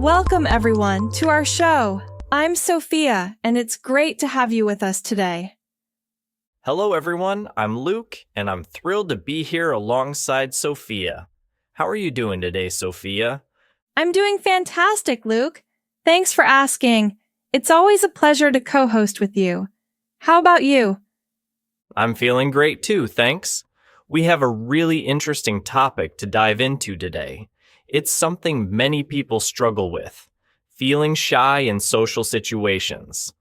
Welcome, everyone, to our show. I'm Sophia, and it's great to have you with us today. Hello, everyone. I'm Luke, and I'm thrilled to be here alongside Sophia. How are you doing today, Sophia? I'm doing fantastic, Luke. Thanks for asking. It's always a pleasure to co-host with you. How about you? I'm feeling great too, thanks. We have a really interesting topic to dive into today. It's something many people struggle with, feeling shy in social situations.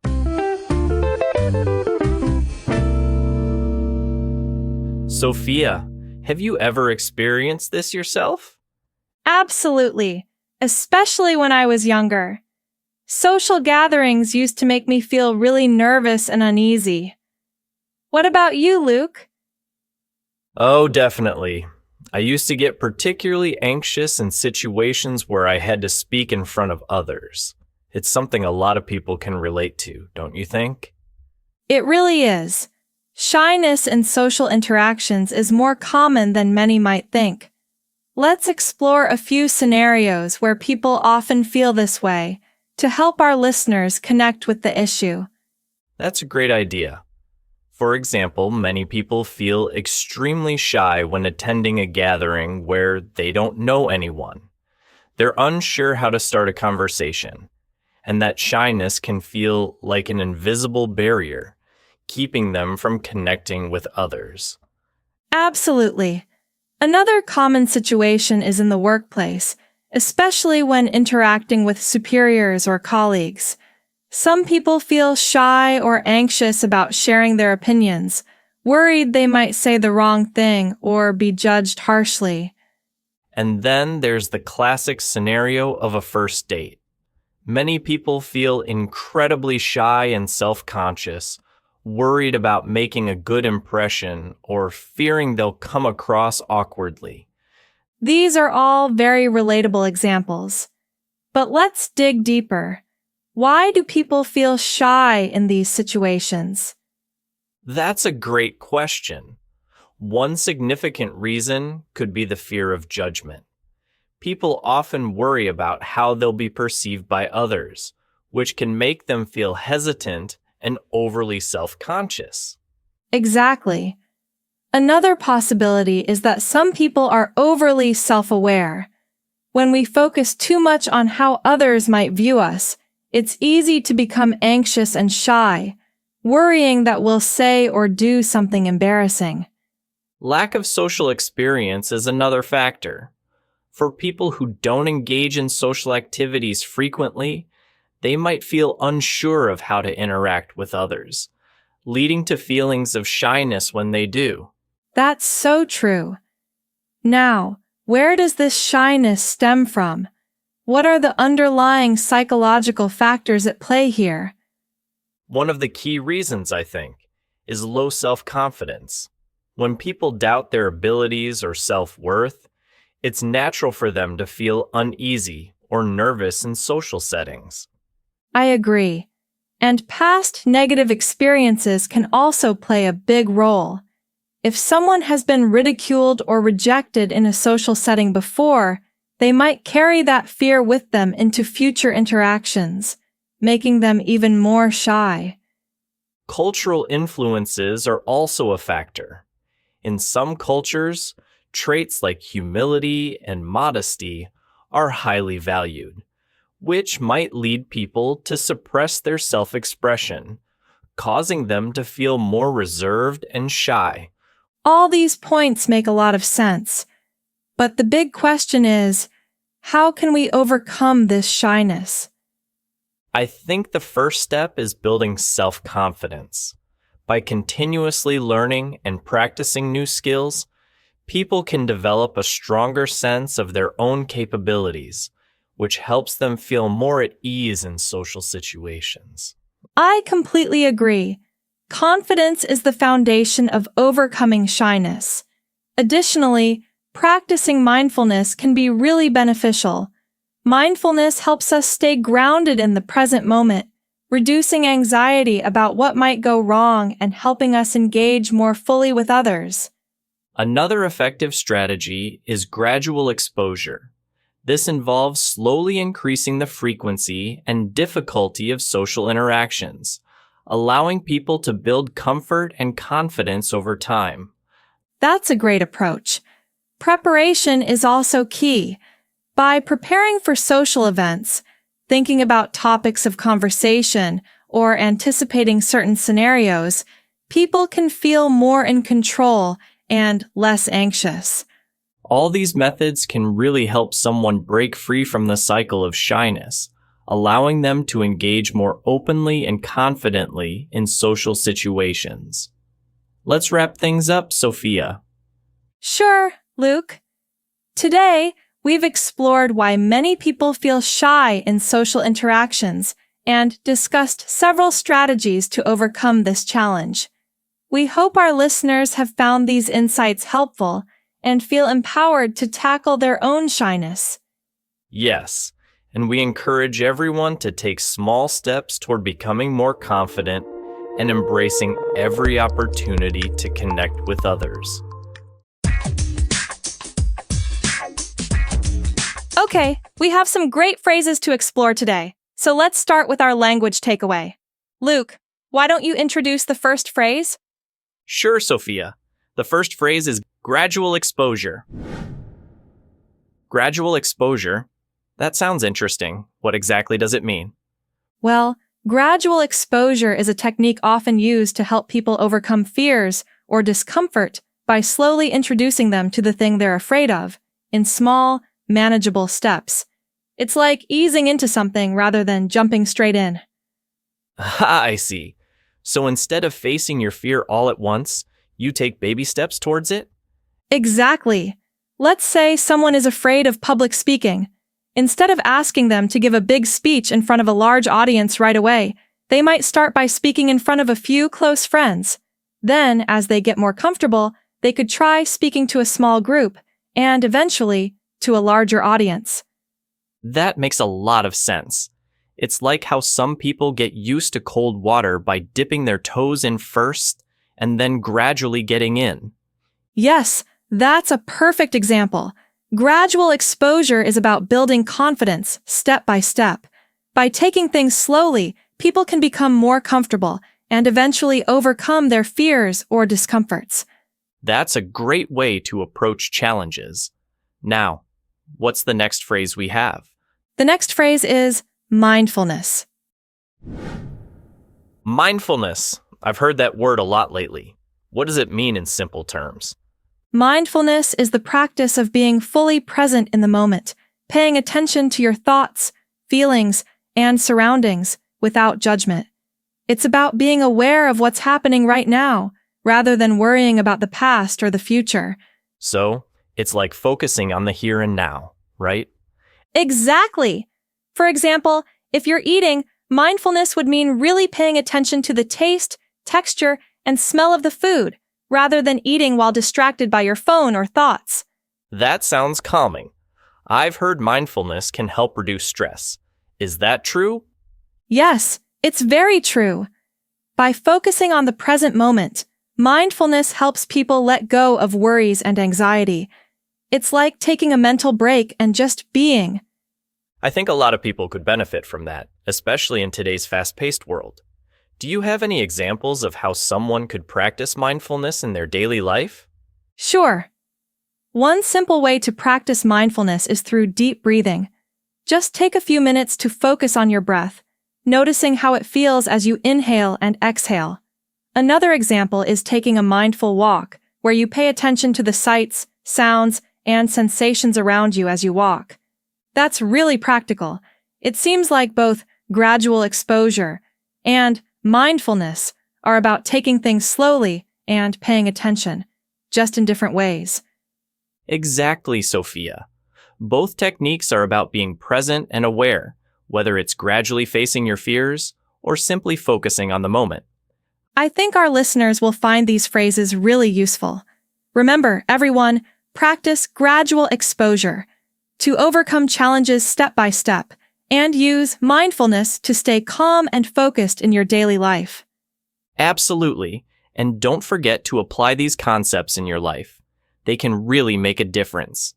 Sophia, have you ever experienced this yourself? Absolutely, especially when I was younger. Social gatherings used to make me feel really nervous and uneasy. What about you, Luke? Oh, definitely. I used to get particularly anxious in situations where I had to speak in front of others. It's something a lot of people can relate to, don't you think? It really is. Shyness in social interactions is more common than many might think. Let's explore a few scenarios where people often feel this way to help our listeners connect with the issue. That's a great idea. For example, many people feel extremely shy when attending a gathering where they don't know anyone. They're unsure how to start a conversation, and that shyness can feel like an invisible barrier, keeping them from connecting with others. Absolutely. Another common situation is in the workplace, especially when interacting with superiors or colleagues. Some people feel shy or anxious about sharing their opinions, worried they might say the wrong thing or be judged harshly. And then there's the classic scenario of a first date. Many people feel incredibly shy and self-conscious, worried about making a good impression or fearing they'll come across awkwardly. These are all very relatable examples. But let's dig deeper. Why do people feel shy in these situations? That's a great question. One significant reason could be the fear of judgment. People often worry about how they'll be perceived by others, which can make them feel hesitant and overly self-conscious. Exactly. Another possibility is that some people are overly self-aware. When we focus too much on how others might view us, it's easy to become anxious and shy, worrying that we'll say or do something embarrassing. Lack of social experience is another factor. For people who don't engage in social activities frequently, they might feel unsure of how to interact with others, leading to feelings of shyness when they do. That's so true. Now, where does this shyness stem from? What are the underlying psychological factors at play here? One of the key reasons, I think, is low self-confidence. When people doubt their abilities or self-worth, it's natural for them to feel uneasy or nervous in social settings. I agree. And past negative experiences can also play a big role. If someone has been ridiculed or rejected in a social setting before, they might carry that fear with them into future interactions, making them even more shy. Cultural influences are also a factor. In some cultures, traits like humility and modesty are highly valued, which might lead people to suppress their self-expression, causing them to feel more reserved and shy. All these points make a lot of sense. But the big question is, how can we overcome this shyness? I think the first step is building self-confidence. By continuously learning and practicing new skills, people can develop a stronger sense of their own capabilities, which helps them feel more at ease in social situations. I completely agree. Confidence is the foundation of overcoming shyness. Additionally, practicing mindfulness can be really beneficial. Mindfulness helps us stay grounded in the present moment, reducing anxiety about what might go wrong and helping us engage more fully with others. Another effective strategy is gradual exposure. This involves slowly increasing the frequency and difficulty of social interactions, allowing people to build comfort and confidence over time. That's a great approach. Preparation is also key. By preparing for social events, thinking about topics of conversation, or anticipating certain scenarios, people can feel more in control and less anxious. All these methods can really help someone break free from the cycle of shyness, allowing them to engage more openly and confidently in social situations. Let's wrap things up, Sophia. Sure, Luke. Today, we've explored why many people feel shy in social interactions and discussed several strategies to overcome this challenge. We hope our listeners have found these insights helpful and feel empowered to tackle their own shyness. Yes, and we encourage everyone to take small steps toward becoming more confident and embracing every opportunity to connect with others. Okay, we have some great phrases to explore today, so let's start with our language takeaway. Luke, why don't you introduce the first phrase? Sure, Sophia. The first phrase is gradual exposure. Gradual exposure? That sounds interesting. What exactly does it mean? Well, gradual exposure is a technique often used to help people overcome fears or discomfort by slowly introducing them to the thing they're afraid of, in small, manageable steps. It's like easing into something rather than jumping straight in. I see. So instead of facing your fear all at once, you take baby steps towards it? Exactly. Let's say someone is afraid of public speaking. Instead of asking them to give a big speech in front of a large audience right away, they might start by speaking in front of a few close friends. Then, as they get more comfortable, they could try speaking to a small group, and eventually, to a larger audience. That makes a lot of sense. It's like how some people get used to cold water by dipping their toes in first and then gradually getting in. Yes, that's a perfect example. Gradual exposure is about building confidence step by step. By taking things slowly, people can become more comfortable and eventually overcome their fears or discomforts. That's a great way to approach challenges. Now, what's the next phrase we have? The next phrase is mindfulness. Mindfulness. I've heard that word a lot lately. What does it mean in simple terms? Mindfulness is the practice of being fully present in the moment, paying attention to your thoughts, feelings, and surroundings without judgment. It's about being aware of what's happening right now, rather than worrying about the past or the future. So, it's like focusing on the here and now, right? Exactly! For example, if you're eating, mindfulness would mean really paying attention to the taste, texture, and smell of the food, rather than eating while distracted by your phone or thoughts. That sounds calming. I've heard mindfulness can help reduce stress. Is that true? Yes, it's very true. By focusing on the present moment, mindfulness helps people let go of worries and anxiety. It's like taking a mental break and just being. I think a lot of people could benefit from that, especially in today's fast-paced world. Do you have any examples of how someone could practice mindfulness in their daily life? Sure. One simple way to practice mindfulness is through deep breathing. Just take a few minutes to focus on your breath, noticing how it feels as you inhale and exhale. Another example is taking a mindful walk, where you pay attention to the sights, sounds, and sensations around you as you walk. That's really practical. It seems like both gradual exposure and mindfulness are about taking things slowly and paying attention, just in different ways. Exactly, Sophia. Both techniques are about being present and aware, whether it's gradually facing your fears or simply focusing on the moment. I think our listeners will find these phrases really useful. Remember, everyone, practice gradual exposure to overcome challenges step by step, and use mindfulness to stay calm and focused in your daily life. Absolutely, and don't forget to apply these concepts in your life. They can really make a difference.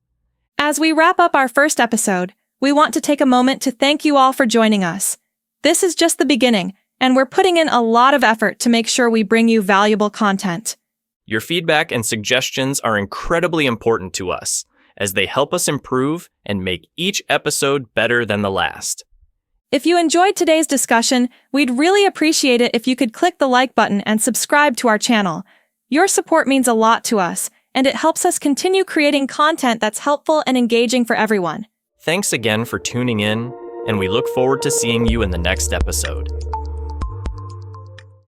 As we wrap up our first episode, we want to take a moment to thank you all for joining us. This is just the beginning, and we're putting in a lot of effort to make sure we bring you valuable content. Your feedback and suggestions are incredibly important to us, as they help us improve and make each episode better than the last. If you enjoyed today's discussion, we'd really appreciate it if you could click the like button and subscribe to our channel. Your support means a lot to us, and it helps us continue creating content that's helpful and engaging for everyone. Thanks again for tuning in, and we look forward to seeing you in the next episode.